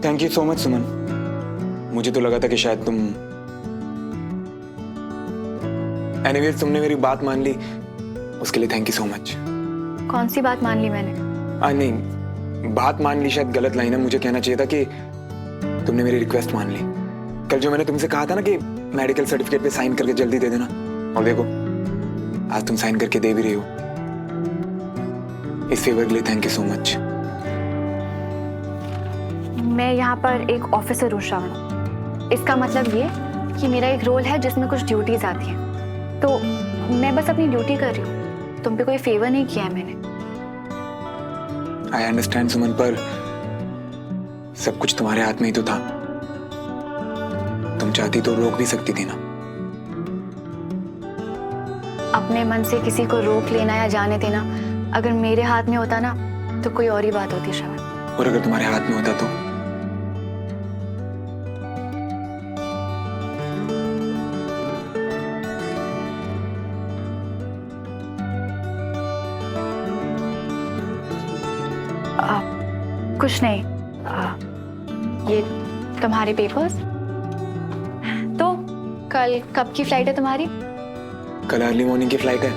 Thank you so much सुमन। मुझे तो लगा था कि शायद तुम एनीवेज तुमने मेरी बात मान ली, उसके लिए थैंक यू सो मच। कौन सी बात मान ली मैंने? नहीं, बात मान ली शायद गलत लाइन है, मुझे कहना चाहिए था कि तुमने मेरी रिक्वेस्ट मान ली। कल जो मैंने तुमसे कहा था ना कि मेडिकल सर्टिफिकेट पे साइन करके जल्दी दे देना, और देखो आज तुम साइन करके दे भी रही हो। इस फेवर के लिए थैंक यू सो मच। मैं यहाँ पर एक ऑफिसर हूँ श्रावण। इसका मतलब ये कि मेरा एक रोल है जिसमें कुछ ड्यूटीज आती हैं, तो मैं बस अपनी ड्यूटी कर रही हूँ। तुम पे कोई फेवर नहीं किया है मैंने। आई अंडरस्टैंड सुमन, पर सब कुछ तुम्हारे हाथ में ही तो था। तुम चाहती तो रोक भी सकती थी ना। अपने मन से किसी को रोक लेना या जाने देना अगर मेरे हाथ में होता ना तो कोई और ही बात होती श्रावण। और अगर तुम्हारे हाथ में होता तो? कुछ नहीं। ये तुम्हारे पेपर्स। तो कल कब की फ्लाइट है तुम्हारी? कल अर्ली मॉर्निंग की फ्लाइट है,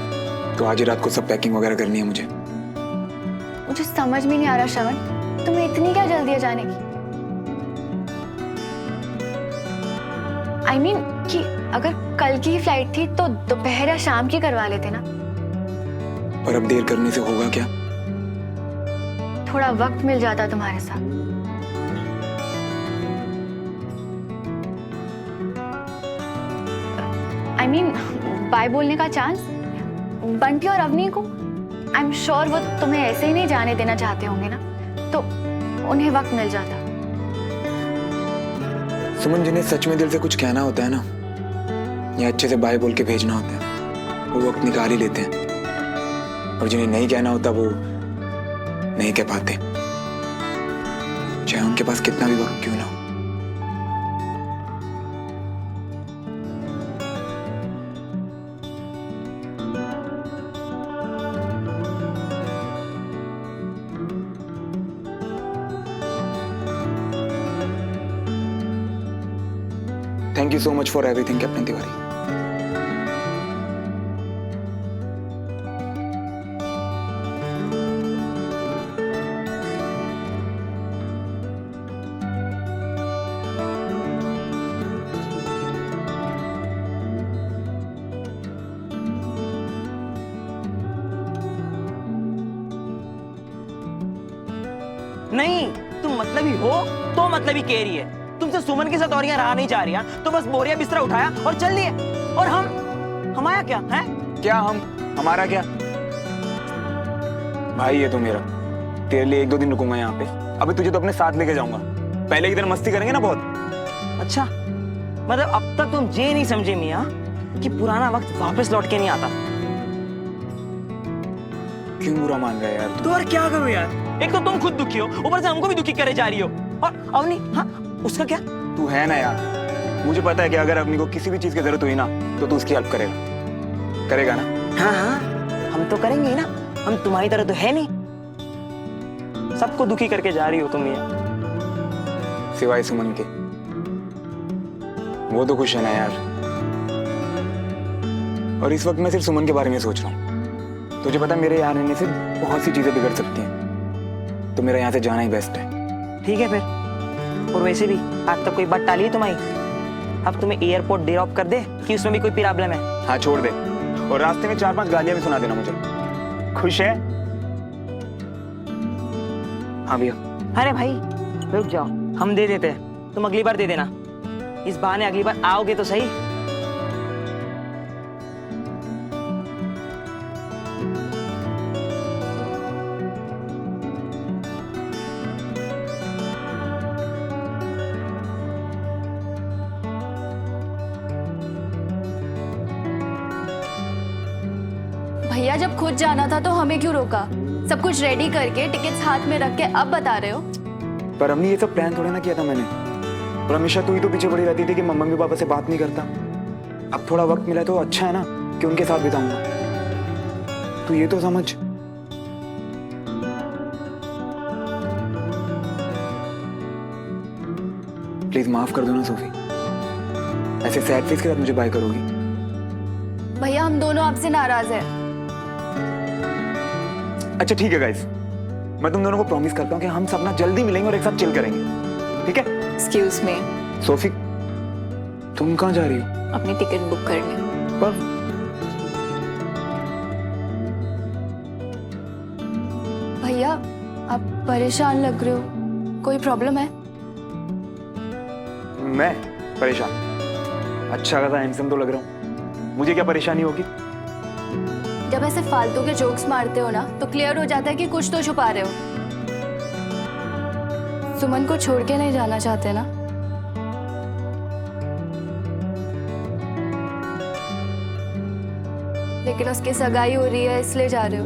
तो आज ही रात को सब पैकिंग वगैरह करनी है मुझे। मुझे समझ में नहीं आ रहा श्रवण, तुम्हें इतनी क्या जल्दी है जाने की? I mean कि अगर कल की ही फ्लाइट थी तो दोपहर या शाम की करवा लेते ना। पर अब देर करने से होगा क्या? थोड़ा वक्त मिल जाता तुम्हारे साथ। I mean बाय बोलने का चांस। बंटी और अवनी को आई एम श्योर वो तुम्हें ऐसे ही नहीं जाने देना चाहते होंगे ना, तो उन्हें वक्त मिल जाता। सुमन, जिन्हें सच में दिल से कुछ कहना होता है ना, या अच्छे से बाय बोल के भेजना होता है, वो वक्त निकाल ही लेते हैं। और जिन्हें नहीं कहना होता वो नहीं कह पाते, चाहे उनके पास कितना भी वक्त क्यों ना हो। Thank you so much for everything captain Tiwari. नहीं, तुम मतलबी हो तो मतलबी कह रही है। तुमसे सुमन के साथ और यहाँ रहा नहीं जा रही है, तो बस बोरिया बिस्तरा उठाया और चल दिए। और हम हमारा क्या है? क्या हम हमारा क्या? भाई ये तो मेरा, तेरे लिए 1-2 दिन रुकूंगा यहाँ पे। अभी तुझे तो अपने साथ लेके जाऊंगा। पहले की तरह मस्ती करेंगे ना बहुत। अच्छा, मतलब अब तक तुम ये नहीं समझे मियाँ कि पुराना वक्त वापस लौट के नहीं आता। क्यों बुरा मान रहा है यार तू? तो और क्या करूँ यार? एक तो तुम खुद दुखी हो, ऊपर से हमको भी दुखी करे जा रही हो। और अवनी, हाँ उसका क्या? तू है ना यार, मुझे पता है कि अगर अवनी को किसी भी चीज की जरूरत हुई ना तो तू उसकी हेल्प करेगा ना? हाँ हाँ, हम तो करेंगे ही ना। हम तुम्हारी तरह तो है नहीं। सबको दुखी करके जा रही हो तुम यार। सिवाय सुमन के, वो तो खुश है ना यार। और इस वक्त मैं सिर्फ सुमन के बारे में सोच रहा हूँ। तुझे पता है मेरे यहाँ रहने से बहुत सी चीजें बिगड़ सकती हैं, तो मेरा यहाँ से जाना ही बेस्ट है। ठीक है फिर। और वैसे भी आज तक कोई बात टाली है तुम्हारी? अब तुम्हें एयरपोर्ट ड्रॉप कर दे कि उसमें भी कोई प्रॉब्लम है? हाँ छोड़ दे, और रास्ते में 4-5 गालियां भी सुना देना मुझे। खुश है? हाँ भैया। अरे भाई रुक जाओ, हम दे देते हैं, तुम अगली बार दे देना। इस बहाने अगली बार आओगे तो सही। भैया जब खुद जाना था तो हमें क्यों रोका? सब कुछ रेडी करके टिकट्स हाथ में रख के अब बता रहे हो? पर हमने ये सब प्लान थोड़ा ना किया था मैंने। और हमेशा तू ही तो पीछे पड़ी रहती थी कि मम्मी पापा से बात नहीं करता। अब थोड़ा वक्त मिला तो अच्छा है ना कि उनके साथ बिताऊंगा। तू ये तो समझ। प्लीज माफ कर दो ना सोफी। ऐसे सैड फेस के साथ मुझे बाय करोगी? भैया हम दोनों आपसे नाराज हैं। अच्छा ठीक है गाइस, मैं तुम दोनों को प्रॉमिस करता हूँ कि हम सब ना जल्दी मिलेंगे और एक साथ चिल करेंगे, ठीक है? एक्सक्यूज मी, सोफी तुम कहाँ जा रही हो? अपनी टिकट बुक करने। पर भैया आप परेशान लग रहे हो, कोई प्रॉब्लम है? मैं परेशान? अच्छा खासा हैंडसम तो लग रहा हूँ, मुझे क्या परेशानी होगी? जब ऐसे फालतू के जोक्स मारते हो ना तो क्लियर हो जाता है कि कुछ तो छुपा रहे हो। सुमन को छोड़ के नहीं जाना चाहते ना? लेकिन उसकी सगाई हो रही है इसलिए जा रहे हो,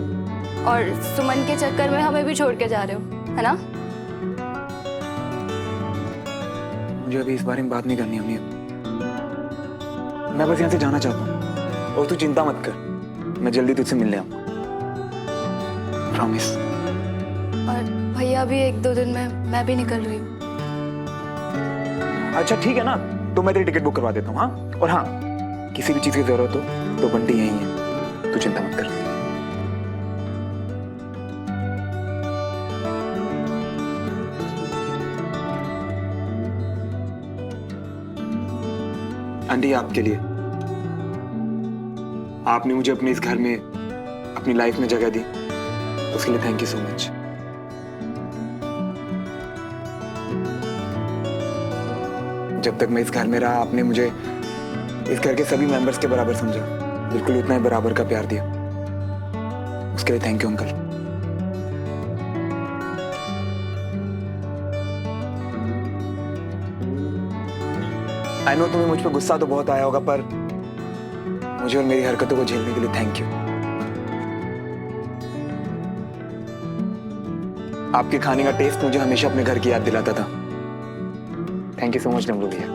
और सुमन के चक्कर में हमें भी छोड़ के जा रहे हो, है ना? मुझे अभी इस बारे में बात नहीं करनी है। मैं बस यहाँ से जाना चाहता हूँ और तू चिंता मत कर, मैं जल्दी तुझसे मिलने आऊंगा, प्रॉमिस। और भैया भी 1-2 दिन में मैं भी निकल रही हूँ। अच्छा ठीक है ना, तो मैं तेरी टिकट बुक करवा देता हूँ। हाँ, और हाँ, किसी भी चीज की जरूरत हो तो बंटी यहीं है, तू चिंता मत कर। आंटी आपके लिए, आपने मुझे अपने इस घर में अपनी लाइफ में जगह दी, उसके लिए थैंक यू सो मच। जब तक मैं इस घर में रहा आपने मुझे इस घर के सभी मेंबर्स के बराबर समझा, बिल्कुल उतना ही बराबर का प्यार दिया, उसके लिए thank you uncle. I know तुम्हें मुझ पर गुस्सा तो बहुत आया होगा, पर मुझे और मेरी हरकतों को झेलने के लिए थैंक यू। आपके खाने का टेस्ट मुझे हमेशा अपने घर की याद दिलाता था। थैंक यू सो मच डमरू भैया।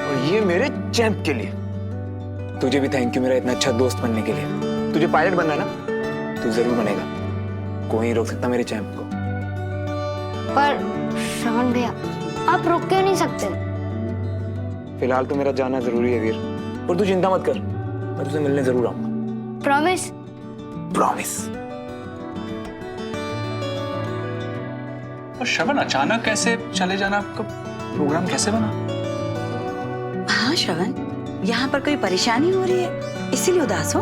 और ये मेरे चैंप के लिए। तुझे भी थैंक यू मेरा इतना अच्छा दोस्त बनने के लिए। तुझे पायलट बनना है ना, तू जरूर बनेगा, कोई नहीं रोक सकता मेरे चैंप को। पर श्रवण भैया आप रोक क्यों नहीं सकते? फिलहाल तो मेरा जाना जरूरी है वीर, और तू चिंता मत कर, मैं तुझसे मिलने जरूर आऊंगा। प्रॉमिस? प्रॉमिस। और श्रवण अचानक कैसे चले जाना, आपका प्रोग्राम कैसे बना? हाँ श्रवण, यहाँ पर कोई परेशानी हो रही है इसीलिए उदास हो?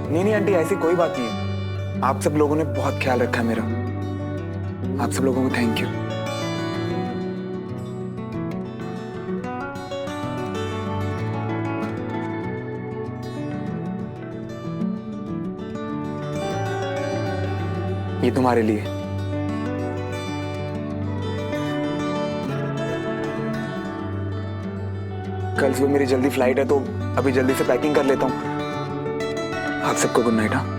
नहीं आंटी, ऐसी कोई बात नहीं है। आप सब लोगों ने बहुत ख्याल रखा है मेरा, आप सब लोगों को थैंक यू। ये तुम्हारे लिए। कल सुबह मेरी जल्दी फ्लाइट है, तो अभी जल्दी से पैकिंग कर लेता हूँ। आप सबको गुड नाइट। हाँ,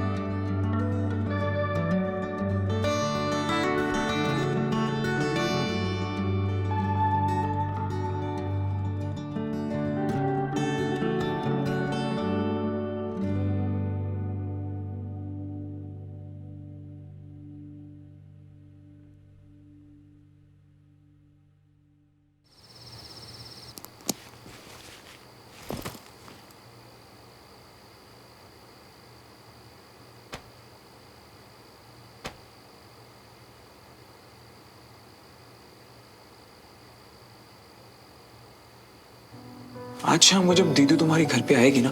आज शाम को जब दीदी तुम्हारे घर पे आएगी ना,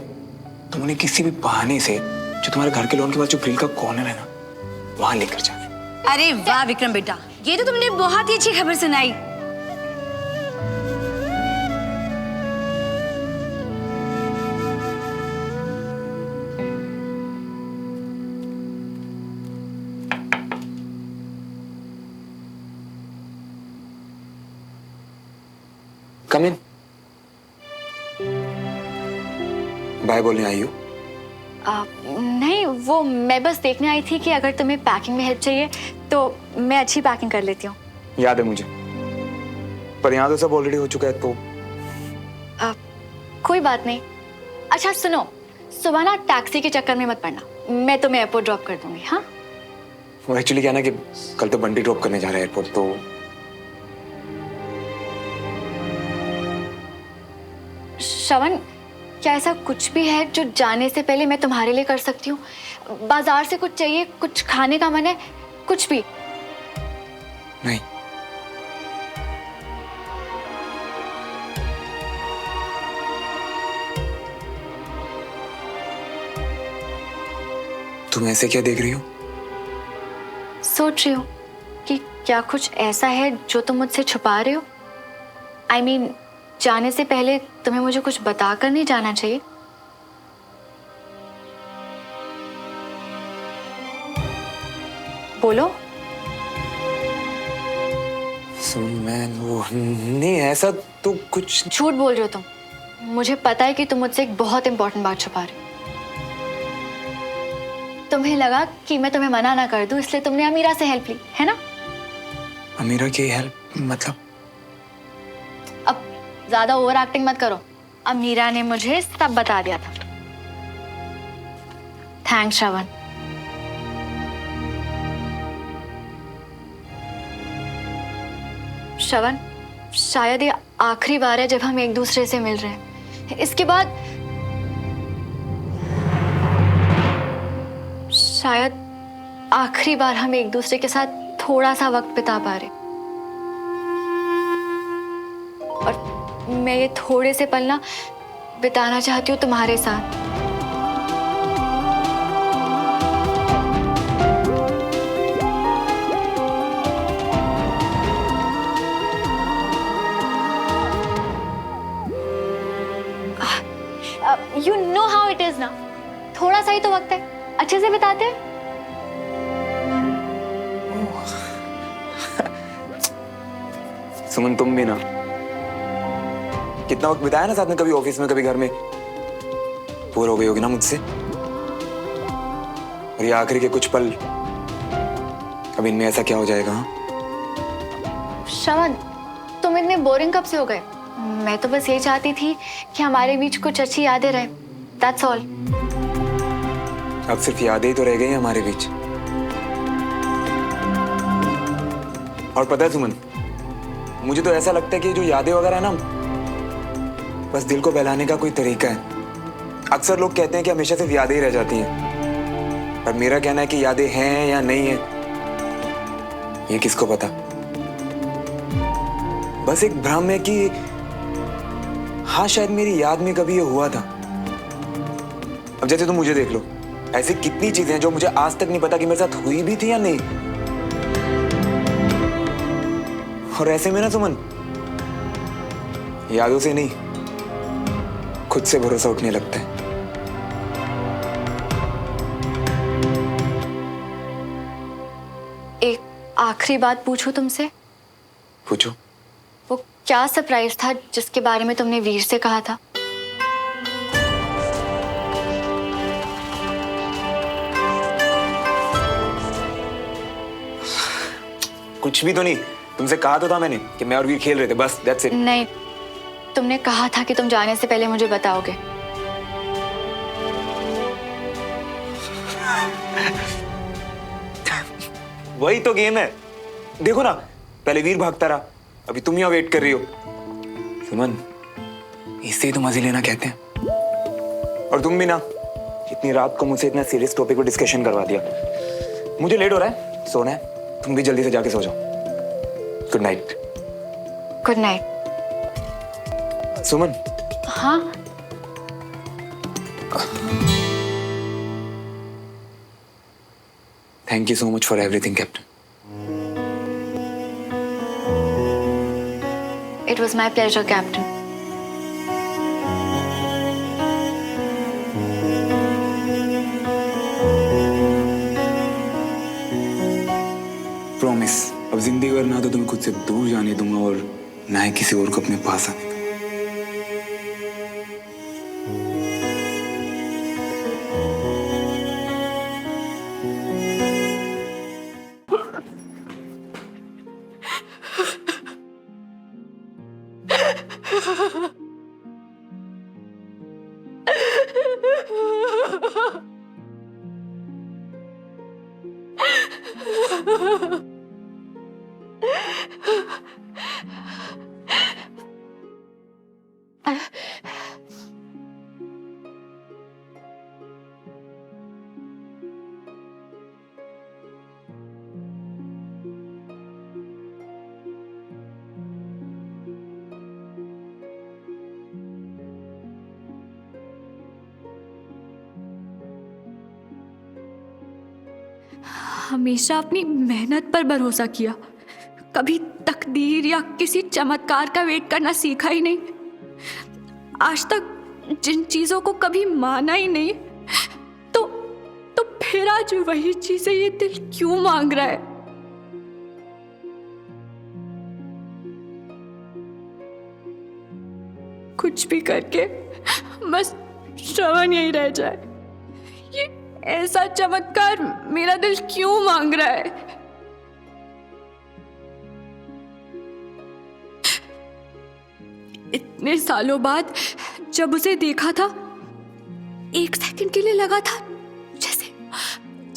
तुम उन्हें किसी भी बहाने से जो तुम्हारे घर के लॉन के पास जो ग्रिल का कॉर्नर है ना, वहां लेकर जाना। अरे वाह विक्रम बेटा, ये तो तुमने बहुत ही अच्छी खबर सुनाई। कम इन। बाय बोलने आई हो? नहीं, वो मैं बस देखने आई थी कि अगर तुम्हें पैकिंग में हेल्प चाहिए तो मैं अच्छी पैकिंग कर लेती हूँ। याद है मुझे, पर यहाँ तो सब ऑलरेडी हो चुका है, तो कोई बात नहीं, अच्छा सुनो, सुबह ना टैक्सी के चक्कर में मत पड़ना, मैं तुम्हें एयरपोर्ट ड्रॉप कर दूंगी। हाँ वो एक्चुअली क्या है ना कि कल तो बंटी ड्रॉप करने जा रहा है एयरपोर्ट, तो श्रवण, क्या ऐसा कुछ भी है जो जाने से पहले मैं तुम्हारे लिए कर सकती हूँ? बाजार से कुछ चाहिए, कुछ खाने का मन है, कुछ भी? नहीं। तुम ऐसे क्या देख रही हो? सोच रही हूँ कि क्या कुछ ऐसा है जो तुम मुझसे छुपा रहे हो। I mean, जाने से पहले तुम्हें मुझे कुछ बताकर नहीं जाना चाहिए। बोलो। सुन, मैं वो नहीं, ऐसा तो कुछ। झूठ बोल रहे हो तुम। मुझे पता है कि तुम मुझसे एक बहुत इंपॉर्टेंट बात छुपा रहे हो। तुम्हें लगा कि मैं तुम्हें मना ना कर दूं, इसलिए तुमने अमीरा से हेल्प ली, है ना? अमीरा की हेल्प मतलब? अब ज्यादा ओवर एक्टिंग मत करो। अमीरा ने मुझे सब बता दिया था। थैंक्स श्रवण। श्रवण, शायद ये आखिरी बार है जब हम एक दूसरे से मिल रहे हैं। इसके बाद शायद आखिरी बार हम एक दूसरे के साथ थोड़ा सा वक्त बिता पा रहे। और मैं ये थोड़े से पल ना बिताना चाहती हूँ तुम्हारे साथ। You know how it is ना, थोड़ा सा ही तो वक्त है, अच्छे से बिताते हैं। सुमन, तुम भी ना कितना वक्त बिताया ना साथ में, कभी ऑफिस में कभी घर में। बोर हो गई होगी ना मुझसे। और ये आखिरी के कुछ पल, अब इनमें ऐसा क्या हो जाएगा? हाँ? श्रवण, तुम इतने बोरिंग कब से हो गए? मैं तो बस ये चाहती थी कि हमारे बीच कुछ अच्छी यादें रहे। That's all. अब सिर्फ यादें ही तो रह गई हैं हमारे बीच। और पता है सुमन, मुझे तो ऐसा लगता है कि जो यादें वगैरह है ना, बस दिल को बहलाने का कोई तरीका है। अक्सर लोग कहते हैं कि हमेशा सिर्फ यादें ही रह जाती हैं, पर मेरा कहना है कि यादें हैं या नहीं है, ये किसको पता। बस एक भ्रम है कि हाँ, शायद मेरी याद में कभी ये हुआ था। अब जैसे तुम मुझे देख लो, ऐसी कितनी चीजें हैं जो मुझे आज तक नहीं पता कि मेरे साथ हुई भी थी या नहीं। और ऐसे में ना सुमन, यादों से नहीं, खुद से भरोसा उठने लगता है। एक आखिरी बात पूछूं तुमसे? पूछो। वो क्या सरप्राइज था जिसके बारे में तुमने वीर से कहा था? कुछ भी तो नहीं, तुमसे कहा तो था मैंने कि मैं और वीर खेल रहे थे, बस दैट्स इट। नहीं, तुमने कहा था कि तुम जाने से पहले मुझे बताओगे। वही तो गेम है। देखो ना, पहले वीर भागता रहा, अभी तुम यहाँ वेट कर रही हो। सुमन, इससे ही तो मजे लेना कहते हैं। और तुम भी ना, इतनी रात को मुझसे इतना सीरियस टॉपिक पर डिस्कशन करवा दिया। मुझे लेट हो रहा है, सोना है, तुम भी जल्दी से जाके सो जाओ। Good night. Good night. Suman. हाँ, thank you so much for everything captain. It was my pleasure captain. Promise, अब जिंदगी भर ना तो तुम्हें खुद से दूर जाने दूंगा और ना ही किसी और को अपने पास आने दूंगा। हमेशा अपनी मेहनत पर भरोसा किया, कभी तकदीर या किसी चमत्कार का वेट करना सीखा ही नहीं। आज तक जिन चीजों को कभी माना ही नहीं, तो फिर आज वही चीजें ये दिल क्यों मांग रहा है? कुछ भी करके बस श्रवण यही रह जाए। ये ऐसा चमत्कार मेरा दिल क्यों मांग रहा है? इतने सालों बाद जब उसे देखा था, एक सेकंड के लिए लगा था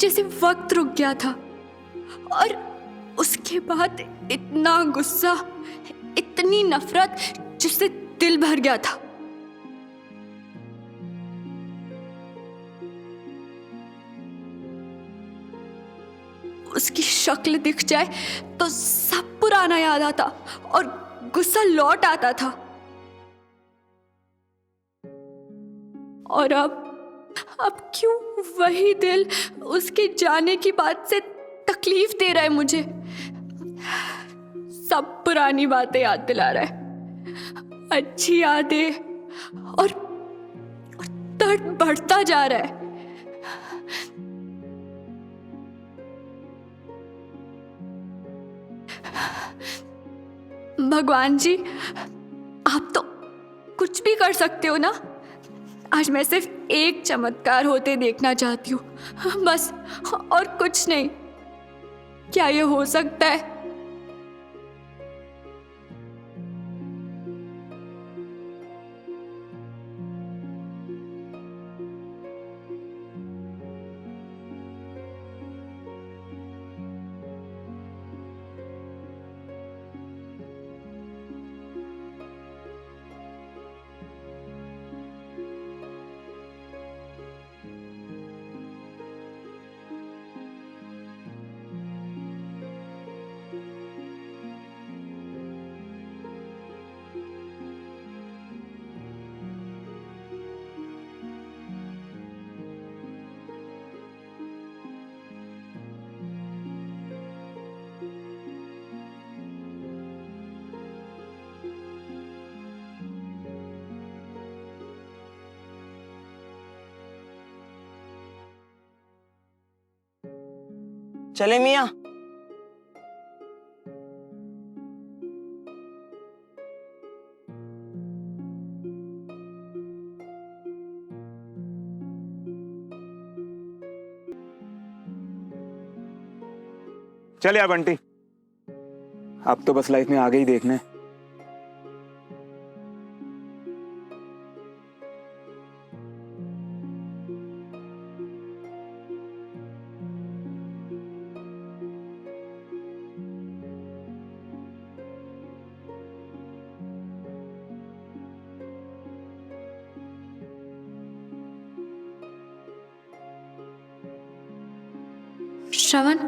जैसे वक्त रुक गया था, और उसके बाद इतना गुस्सा, इतनी नफरत जिससे दिल भर गया था। उसकी शक्ल दिख जाए तो सब पुराना याद आता और गुस्सा लौट आता था। और अब क्यों वही दिल उसके जाने की बात से तकलीफ दे रहा है मुझे? सब पुरानी बातें याद दिला रहा है, अच्छी यादें, और दर्द बढ़ता जा रहा है। भगवान जी, आप तो कुछ भी कर सकते हो ना। आज मैं सिर्फ एक चमत्कार होते देखना चाहती हूँ, बस, और कुछ नहीं। क्या ये हो सकता है? चले मियाँ। चल यार बंटी, अब तो बस लाइफ में आगे ही देखना है। श्रवण,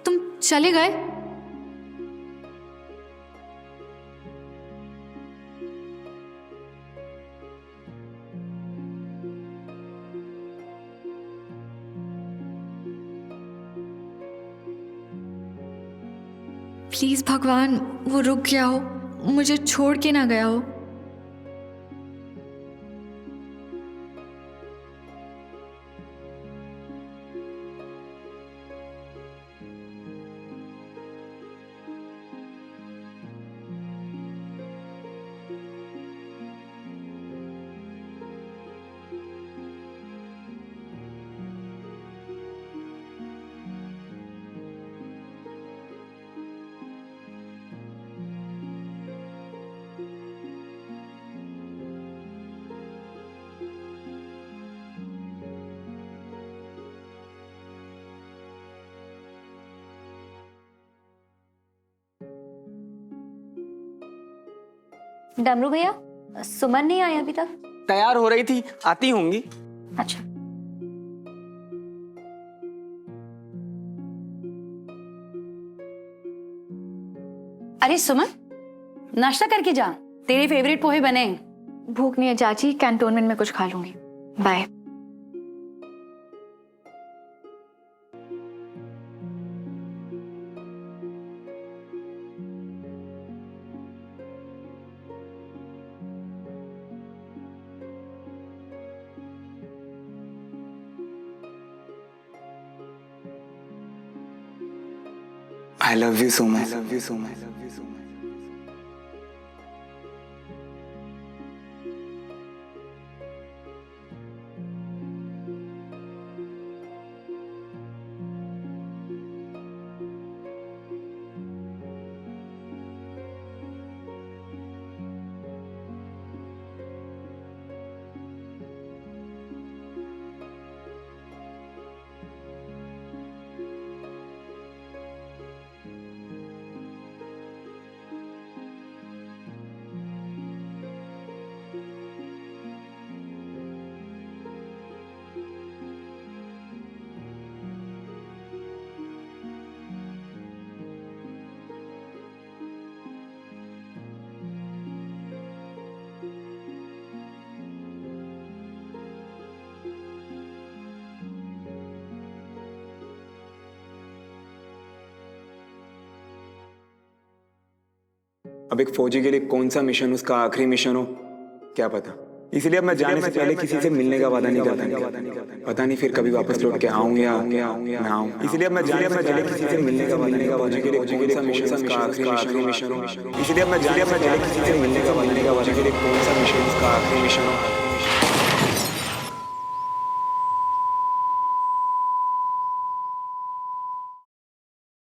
तुम चले गए? प्लीज भगवान, वो रुक गया हो, मुझे छोड़ के ना गया हो। डमरू भैया, सुमन नहीं आई अभी तक? तैयार हो रही थी, आती होंगी। अच्छा। अरे सुमन, नाश्ता करके जा, तेरे फेवरेट पोहे बने हैं। भूख नहीं है चाची, कैंटोनमेंट में कुछ खा लूंगी। Bye. I love you so much. I love you so much. I love you so much. अब एक फौजी के लिए कौन सा मिशन उसका आखिरी मिशन हो क्या पता, इसलिए अब मैं जाने से पहले किसी से मिलने का वादा नहीं करता। पता नहीं फिर कभी वापस लौट के आऊं या ना आऊं, इसलिए अब मैं जाने से पहले किसी से मिलने का वादा नहीं करता। फौजी के लिए कौन सा मिशन उसका आखिरी मिशन हो, इसलिए अब मैं जाने से पहले किसी से मिलने का वादा नहीं करता। फौजी के लिए कौन सा मिशन उसका आखिरी मिशन हो।